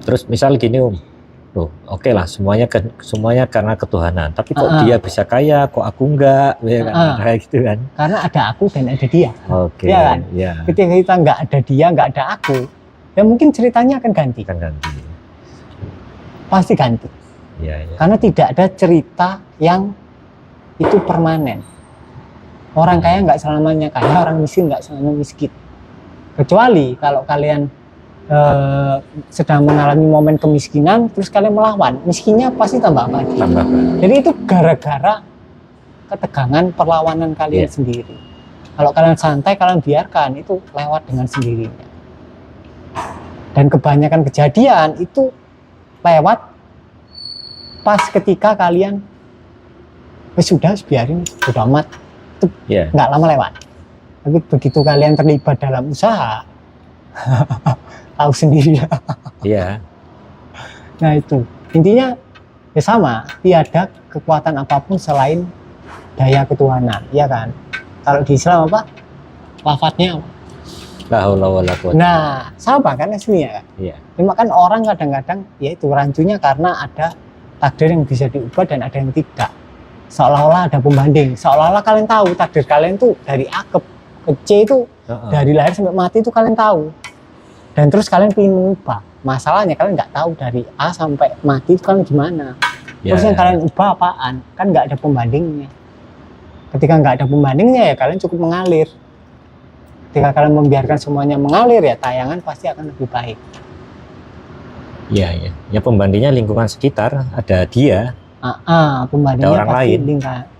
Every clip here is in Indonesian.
Terus misal gini loh, oke lah semuanya karena ketuhanan. Tapi kok dia bisa kaya, kok aku enggak, ya kan? Kayak gitu kan? Karena ada aku dan ada dia. Oke. Ya kan? Ya. Ketika kita nggak ada dia, nggak ada aku, ya mungkin ceritanya akan ganti. Pasti ganti. Ya, ya. Karena tidak ada cerita yang itu permanen. Orang kaya nggak selamanya kaya, orang miskin nggak selamanya miskin. Kecuali kalau kalian sedang mengalami momen kemiskinan, terus kalian melawan, miskinnya pasti tambah lagi. Jadi itu gara-gara ketegangan perlawanan kalian sendiri. Kalau kalian santai, kalian biarkan, itu lewat dengan sendirinya. Dan kebanyakan kejadian itu lewat pas ketika kalian sudah biarin, sudah amat, itu nggak lama lewat. Tapi begitu kalian terlibat dalam usaha, tahu sendiri ya. Iya. Nah itu intinya ya sama, tiada kekuatan apapun selain daya ketuhanan, ya kan? Kalau di Islam apa? Lafadznya apa? La haula wala quwwata. Nah, sama kan aslinya kan? Iya. Cuma kan orang kadang-kadang ya itu rancunya karena ada takdir yang bisa diubah dan ada yang tidak. Seolah-olah ada pembanding, seolah-olah kalian tahu takdir kalian tuh dari A ke C itu dari lahir sampai mati itu kalian tahu. Dan terus kalian ingin mengubah. Masalahnya kalian nggak tahu dari A sampai mati itu kalian gimana. Terus yang kalian ubah apaan? Kan nggak ada pembandingnya. Ketika nggak ada pembandingnya ya kalian cukup mengalir. Ketika kalian membiarkan semuanya mengalir ya tayangan pasti akan lebih baik. Iya, iya. Ya pembandingnya lingkungan sekitar, ada dia. Pembandingnya ada orang pasti lain.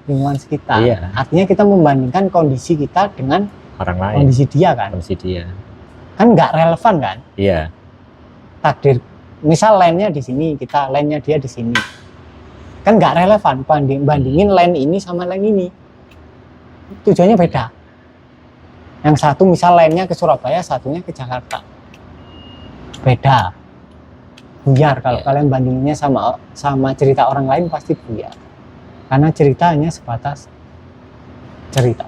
Lingkungan sekitar. Iya. Artinya kita membandingkan kondisi kita dengan orang lain. Kondisi dia kan. Kondisi dia. Kan nggak relevan kan? Iya. Takdir, misal line-nya di sini, kita line-nya dia di sini. Kan nggak relevan bandingin line ini sama line ini. Tujuannya beda. Yang satu misal line-nya ke Surabaya, satunya ke Jakarta. Beda. Buyar kalau kalian bandinginnya sama cerita orang lain pasti buyar. Karena cerita hanya sebatas cerita.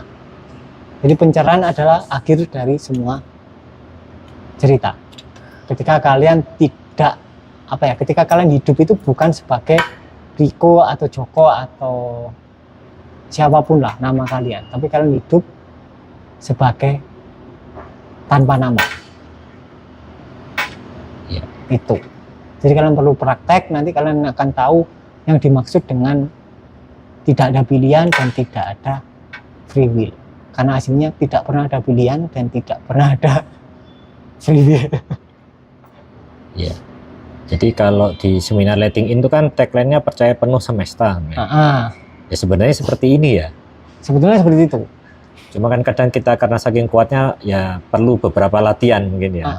Jadi pencerahan adalah akhir dari semua cerita. Ketika kalian tidak ketika kalian hidup itu bukan sebagai Riko atau Joko atau siapapun lah nama kalian, tapi kalian hidup sebagai tanpa nama. Ya. Itu. Jadi kalian perlu praktek, nanti kalian akan tahu yang dimaksud dengan tidak ada pilihan dan tidak ada free will. Karena aslinya tidak pernah ada pilihan dan tidak pernah ada free will. Iya. Jadi kalau di seminar Letting In itu kan tagline-nya percaya penuh semesta. Ya sebenarnya seperti ini ya. Sebetulnya seperti itu. Cuma kan kadang kita karena saking kuatnya ya perlu beberapa latihan mungkin ya.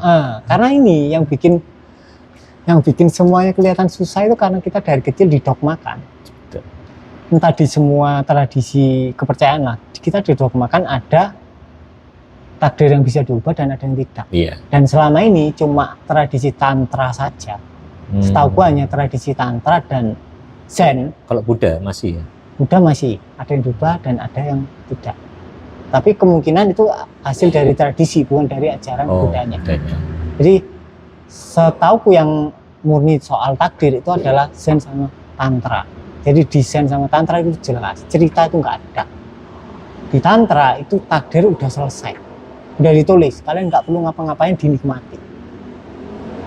Karena ini yang bikin semuanya kelihatan susah itu karena kita dari kecil didogmakan. Entah di semua tradisi kepercayaan lah, kita didogmakan ada takdir yang bisa diubah dan ada yang tidak. Iya. Dan selama ini cuma tradisi tantra saja. Setahu gua hanya tradisi tantra dan Zen. Kalau Buddha masih ya? Buddha masih ada yang diubah dan ada yang tidak. Tapi kemungkinan itu hasil dari tradisi bukan dari ajaran Buddhanya. Jadi setauku yang murni soal takdir itu adalah Zen sama tantra. Jadi di Zen sama tantra itu jelas, cerita itu nggak ada. Di tantra itu takdir udah selesai, udah ditulis, kalian nggak perlu ngapa-ngapain, dinikmati.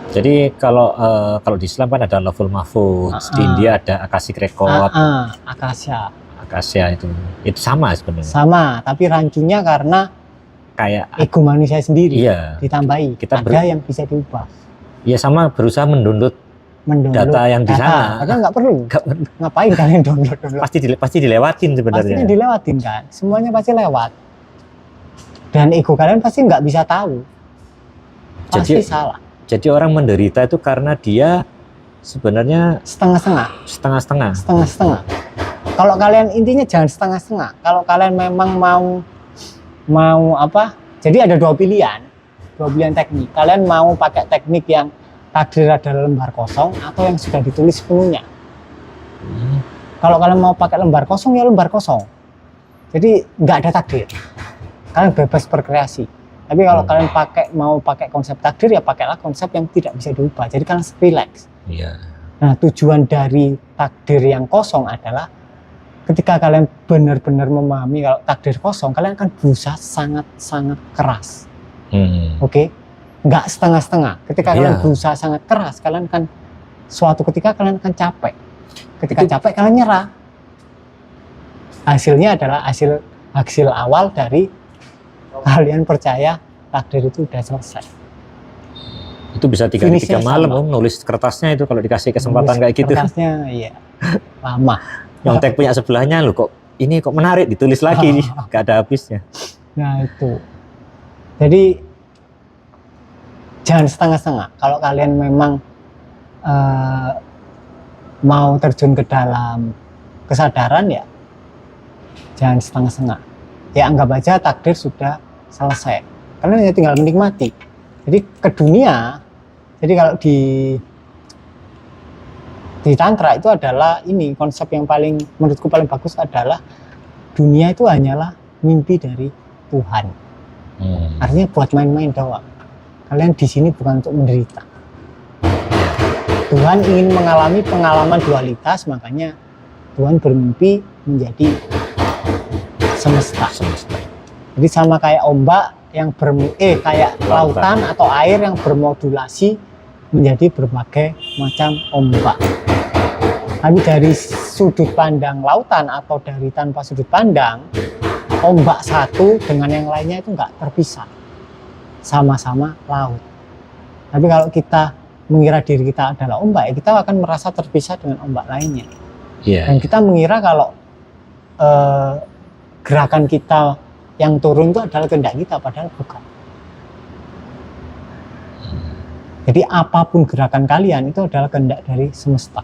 Jadi kalau di Islam kan ada Lauhul Mahfuz, di India ada Akashic Record, Akasha itu sama sebenarnya. Sama, tapi rancunya karena kayak ego manusia sendiri. Iya. Ditambahi, ada yang bisa diubah. Iya, sama berusaha mendownload data yang di sana. Padahal nggak perlu. Ngapain kalian download? Pasti dilewatin sebenarnya. Pasti dilewatin kan. Semuanya pasti lewat. Dan ego kalian pasti nggak bisa tahu. Pasti salah. Jadi orang menderita itu karena dia sebenarnya setengah-setengah. Kalau kalian intinya jangan setengah-setengah. Kalau kalian memang mau apa? Jadi ada dua pilihan teknik. Kalian mau pakai teknik yang takdir adalah lembar kosong atau yang sudah ditulis sepenuhnya. Kalau kalian mau pakai lembar kosong ya lembar kosong. Jadi nggak ada takdir. Kalian bebas berkreasi. Tapi kalau kalian mau pakai konsep takdir, ya pakailah konsep yang tidak bisa diubah. Jadi kalian relax. Iya. Nah, tujuan dari takdir yang kosong adalah ketika kalian benar-benar memahami kalau takdir kosong, kalian akan berusaha sangat-sangat keras. Oke? Nggak setengah-setengah. Ketika kalian berusaha sangat keras, kalian akan suatu ketika kalian akan capek. Ketika capek, kalian nyerah. Hasilnya adalah hasil awal dari kalian percaya takdir itu udah selesai. Itu bisa 3 hari 3 malam nulis kertasnya itu kalau dikasih kesempatan kayak gitu. Kertasnya iya lama. Nyontek punya sebelahnya loh, kok ini kok menarik, ditulis lagi gak ada habisnya. Nah itu. Jadi jangan setengah-setengah. Kalau kalian memang mau terjun ke dalam kesadaran, ya jangan setengah-setengah. Ya anggap aja takdir sudah selesai. Kalian hanya tinggal menikmati. Jadi ke dunia, jadi kalau di tantra itu adalah ini konsep yang menurutku paling bagus adalah dunia itu hanyalah mimpi dari Tuhan. Artinya buat main-main doang. Kalian di sini bukan untuk menderita. Tuhan ingin mengalami pengalaman dualitas, makanya Tuhan bermimpi menjadi semesta. Jadi sama kayak ombak yang kayak lautan atau air yang bermodulasi menjadi berbagai macam ombak. Tapi dari sudut pandang lautan atau dari tanpa sudut pandang, ombak satu dengan yang lainnya itu nggak terpisah, sama-sama laut. Tapi kalau kita mengira diri kita adalah ombak, ya kita akan merasa terpisah dengan ombak lainnya. Dan kita mengira kalau gerakan kita yang turun itu adalah kehendak kita, padahal bukan. Jadi apapun gerakan kalian itu adalah kehendak dari semesta.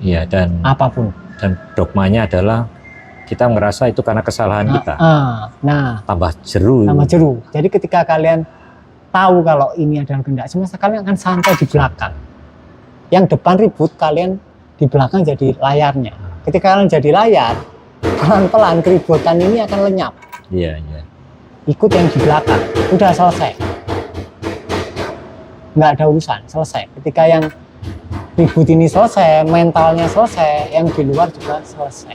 Iya, dan apapun. Dan dogmanya adalah kita merasa itu karena kesalahan kita. Tambah jeru. Jadi ketika kalian tahu kalau ini adalah kehendak semesta, kalian akan santai di belakang. Yang depan ribut, kalian di belakang jadi layarnya. Ketika kalian jadi layar, pelan-pelan keributan ini akan lenyap. Iya. Ikut yang di belakang, udah selesai. Nggak ada urusan, selesai. Ketika yang ribut ini selesai, mentalnya selesai, yang di luar juga selesai.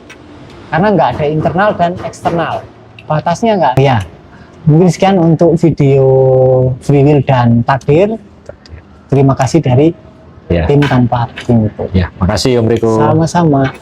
Karena nggak ada internal dan eksternal. Batasnya nggak. Ya, mungkin sekian untuk video Free Will dan Takdir. Terima kasih dari tim Tanpa Pintu. Ya, makasih Om Riko. Sama-sama.